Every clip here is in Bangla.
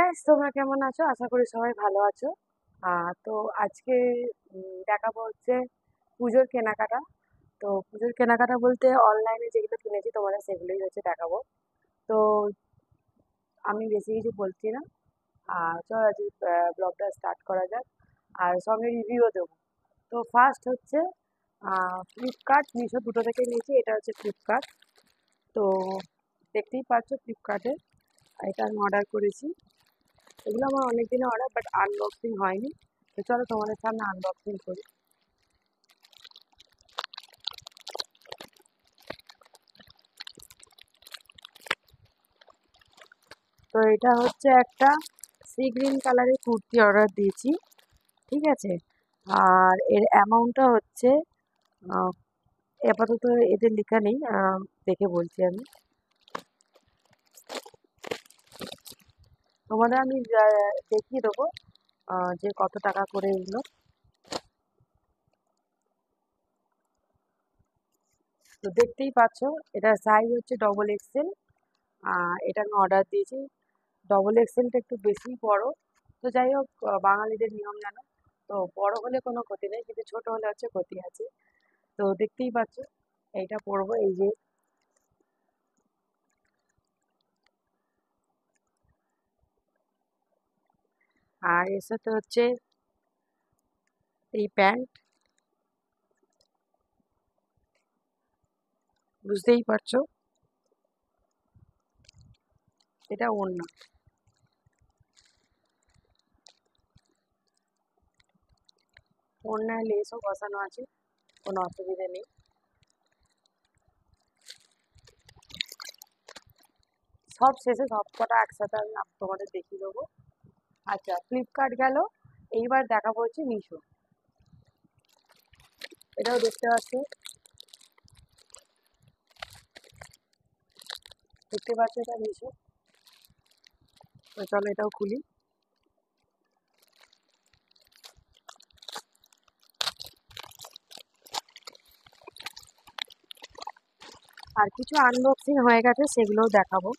গাইস, তোমরা কেমন আছো? আশা করি সবাই ভালো আছো। তো আজকে দেখাবো হচ্ছে পুজোর কেনাকাটা। তো পুজোর কেনাকাটা বলতে অনলাইনে যেগুলো কিনেছি তোমাদের সেগুলোই হচ্ছে দেখাবো। তো আমি বেশি কিছু বলছি না। চলো আজকে ব্লগটা স্টার্ট করা যাক, আর সঙ্গে রিভিউও দেবো। তো ফার্স্ট হচ্ছে ফ্লিপকার্ট, মিশো দুটো থেকে নিয়েছি। এটা হচ্ছে ফ্লিপকার্ট। তো দেখতেই পাচ্ছ ফ্লিপকার্টে এটা আমি অর্ডার করেছি। এগুলো আমার অনেক দিনের অর্ডার, বাট আনবক্সিং হয়নি। তো চলো তোমাদের সামনে আনবক্সিং করি। তো এটা হচ্ছে একটা সি গ্রিন কালারের কুর্তি অর্ডার দিয়েছি, ঠিক আছে। আর এর অ্যামাউন্টটা হচ্ছে আহ, আপাতত এদের লেখা নেই, দেখে বলছি আমি তোমাদের। আমি দেখিয়ে দেবো যে কত টাকা করে এগুলো। তো দেখতেই পাচ্ছ এটার সাইজ হচ্ছে ডবল এক্সেল। এটা আমি অর্ডার দিয়েছি। ডবল এক্সেলটা একটু বেশি বড়। তো যাই হোক, বাঙালিদের নিয়ম জানো, তো বড় হলে কোনো ক্ষতি নেই, কিন্তু ছোট হলে হচ্ছে ক্ষতি আছে। তো দেখতেই পাচ্ছ এইটা পরবো, এই যে। আর এর সাথে হচ্ছে এই প্যান্ট, বুঝতেই পারছো। এটা ওড়না, ওড়নায় লেসও বসানো আছে, কোনো অসুবিধা নেই। সব শেষে সব কটা একসাথে আমি তোমাদের দেখিয়ে দেবো। আচ্ছা, ফ্লিপকার্ট গেল, এইবার দেখাবো হচ্ছে মিশো। এটাও দেখতে পাচ্ছ, দেখতে পাচ্ছ এটা মিশো। তো চলো এটাও খুলি। আর কিছু আনবক্সিং হয়ে গেছে, সেগুলোও দেখাবো।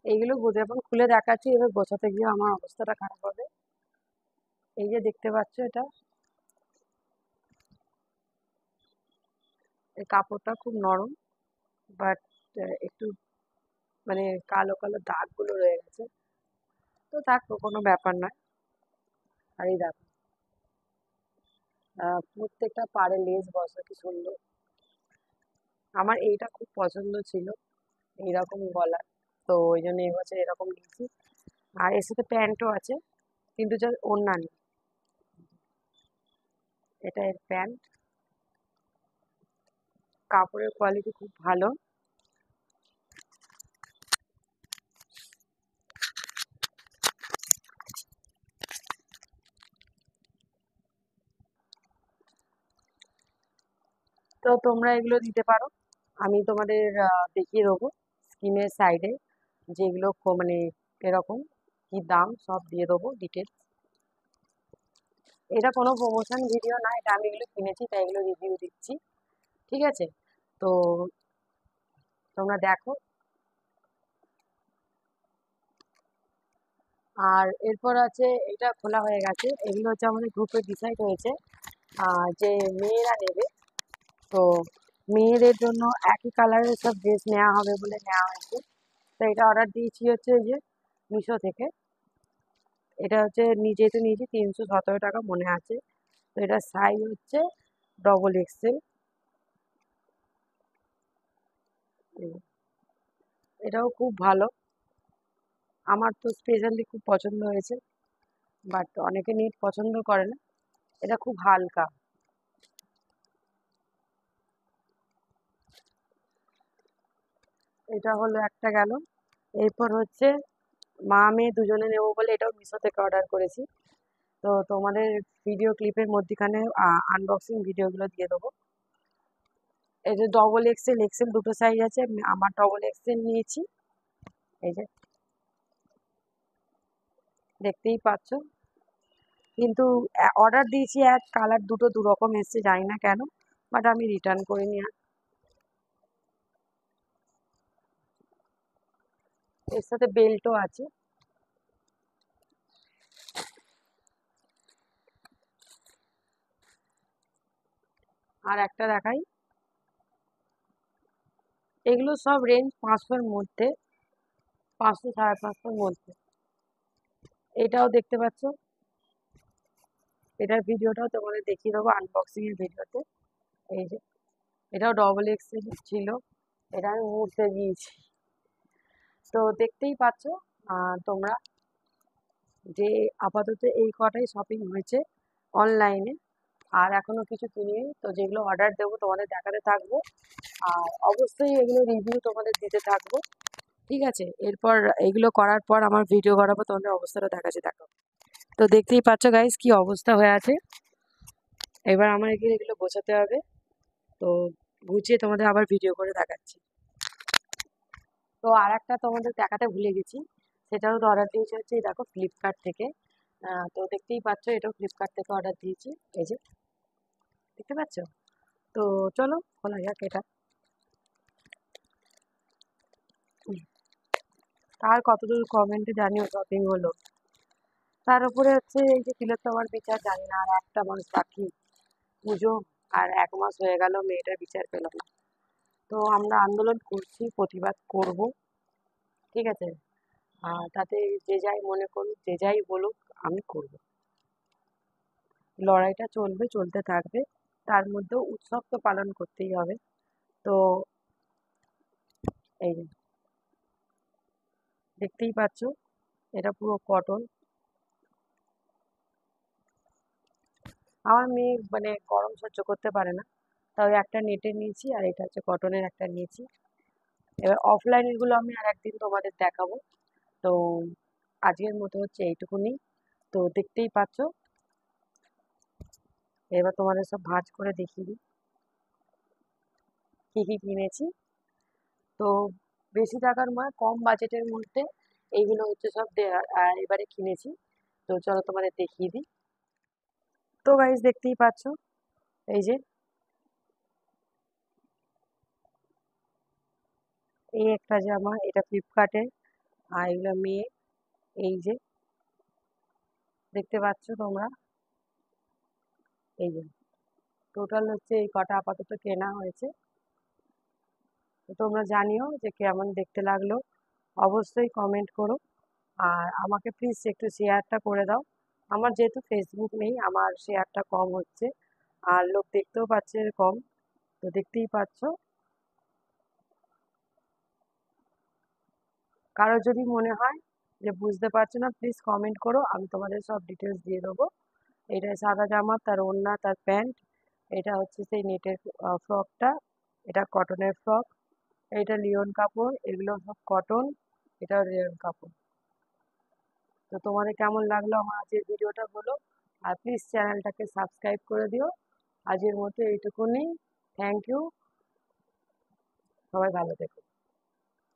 এইগুলো যখন খুলে দেখাচ্ছি, এবার গোছাতে গিয়ে আমার অবস্থাটা খারাপ হবে। এই যে দেখতে পাচ্ছ এটা, এই কাপড়টা খুব নরম, বাট একটু মানে কালো কালো দাগগুলো রয়ে গেছে। তো থাক, কোনো ব্যাপার নয়। আর এই দেখো, প্রত্যেকটা পাড়ে লেস বসা কি সুন্দর। আমার এইটা খুব পছন্দ ছিল, এইরকম গলার। তো ওই জন্য এবছর এরকম নিয়েছি। আর এর সাথে প্যান্টও আছে, কিন্তু যা ওড়না নেই। এটা এর প্যান্ট, কাপড়ের কোয়ালিটি খুব ভালো। তো তোমরা এগুলো দিতে পারো। আমি তোমাদের দেখিয়ে দেবো স্ক্রিনের সাইডে, যেগুলো মানে এরকম কি দাম সব দিয়ে দেবো ডিটেলস। এটা কোনো প্রমোশন ভিডিও না, এটা আমি এগুলো কিনেছি তাই এগুলো রিভিউ দিচ্ছি, ঠিক আছে। তো তোমরা দেখো। আর এরপর আছে, এটা খোলা হয়ে গেছে। এগুলো হচ্ছে আমাদের গ্রুপে ডিসাইড হয়েছে যে মেয়েরা নেবে। তো মেয়েদের জন্য একই কালারের সব ড্রেস নেওয়া হবে বলে নেওয়া হয়েছে। তো এটা অর্ডার দিয়েছি হচ্ছে এই যে মিশো থেকে। এটা হচ্ছে যেহেতু নিয়েছি 317 টাকা মনে আছে। তো এটা সাইজ হচ্ছে ডবল এক্সেল। এটাও খুব ভালো, আমার তো স্পেশালি খুব পছন্দ হয়েছে, বাট অনেকে নিট পছন্দ করে না। এটা খুব হালকা। এটা হলো একটা গেল। এরপর হচ্ছে মা মেয়ে দুজনে নেবো বলে এটাও মিশো থেকে অর্ডার করেছি। তো তোমাদের ভিডিও ক্লিপের মধ্যখানে আনবক্সিং ভিডিওগুলো দিয়ে দেবো। এই যে ডবল এক্সেল এক্সেল দুটো সাইজ আছে, আমার ডবল এক্সেল নিয়েছি। এই যে দেখতেই পাচ্ছ, কিন্তু অর্ডার দিয়েছি এক, কালার দুটো দু রকম এসছে, জানি না কেন, বাট আমি রিটার্ন করিনি আর। এর সাথে বেল্টও আছে। আর একটা দেখাই, এগুলো সব রেঞ্জ 500-র মধ্যে, 500 550-র মধ্যে। এটাও দেখতে পাচ্ছ, এটার ভিডিওটাও তোমাদের দেখিয়ে দেবো আনবক্সিং এর ভিডিওতে। এই যে এটাও ডবল এক্সেল ছিল, এটা আমি মুড়তে দিয়েছি। তো দেখতেই পাচ্ছ তোমরা যে আপাতত এই কটাই শপিং হয়েছে অনলাইনে, আর এখনো কিছু কিনিনি। তো যেগুলো অর্ডার দেবো তোমাদের দেখাতে থাকবো, আর অবশ্যই এগুলো রিভিউ তোমাদের দিতে থাকবো, ঠিক আছে? এরপর এগুলো করার পর আমার ভিডিও করাবো, তোমাদের অবস্থাটা দেখাচ্ছি, দেখো। তো দেখতেই পাচ্ছ গাইস কি অবস্থা হয়ে আছে। এবার আমার এগুলো গোছাতে হবে, তো গুছিয়ে তোমাদের আবার ভিডিও করে দেখাচ্ছি। তো আর একটা তোমাদের দেখাতে ভুলে গেছি, সেটাও তো অর্ডার দিয়েছি হচ্ছে এই দেখো ফ্লিপকার্ট থেকে। তো দেখতেই পাচ্ছ এটাও ফ্লিপকার্ট থেকে অর্ডার দিয়েছি, এই যে দেখতে পাচ্ছ। তো চলো খোলা যাক এটা। তার কতদূর কমেন্টে জানিও শপিং হলো। তার উপরে হচ্ছে এই যে তিলোত্তমার বিচার, জানি না আর একটা মাস বাকি পুজো, আর 1 মাস হয়ে গেল মেয়েটার বিচার পেল না। তো আমরা আন্দোলন করছি, প্রতিবাদ করব, ঠিক আছে? আর তাতে যে যাই মনে করুক, যে যাই বলুক, আমি করব। লড়াইটা চলবে, চলতে থাকবে। তার মধ্যেও উৎসব তো পালন করতেই হবে। তো এই যে দেখতেই পাচ্ছ, এটা পুরো কটন। আমার মেয়ে মানে গরম সহ্য করতে পারে না, তাও একটা নেটের নিয়েছি, আর এটা হচ্ছে কটনের একটা নিয়েছি। এবার অফলাইনের গুলো আমি আর একদিন তোমাদের দেখাবো। তো আজকের মতো হচ্ছে এইটুকুনি। তো দেখতেই পাচ্ছ, এবার তোমাদের সব ভাঁজ করে দেখিয়ে দিই কি কি কিনেছি। তো বেশি টাকার নয়, কম বাজেটের মধ্যে এইগুলো হচ্ছে সব এবারে কিনেছি। তো চলো তোমাদের দেখিয়ে দিই। তো গাইজ দেখতেই পাচ্ছ, এই যে এই একটা জামা, এটা ফ্লিপকার্টের, আর এগুলো মেয়ে, এই যে দেখতে পাচ্ছ তোমরা, এই যে টোটাল হচ্ছে এই কটা আপাতত কেনা হয়েছে। তো তোমরা জানিও যে কেমন দেখতে লাগলো, অবশ্যই কমেন্ট করো, আর আমাকে প্লিজ একটু শেয়ারটা করে দাও। আমার যেহেতু ফেসবুক নেই, আমার শেয়ারটা কম হচ্ছে, আর লোক দেখতেও পাচ্ছে কম। তো দেখতেই পাচ্ছ, কারো যদি মনে হয় যে বুঝতে পারছো না, প্লিজ কমেন্ট করো, আমি তোমাদের সব ডিটেলস দিয়ে দেবো। এটা সাদা জামা, তার ওড়না, তার প্যান্ট, এটা হচ্ছে সেই নেটের ফ্রকটা, এটা কটনের ফ্রক, এটা লিওন কাপড়, এগুলো সব কটন, এটাও লিওন কাপড়। তো তোমাদের কেমন লাগলো আমার আজকের ভিডিওটা বলো, আর প্লিজ চ্যানেলটাকে সাবস্ক্রাইব করে দিও। আজকের মতো এইটুকুনি। থ্যাংক ইউ, সবাই ভালো থেকো।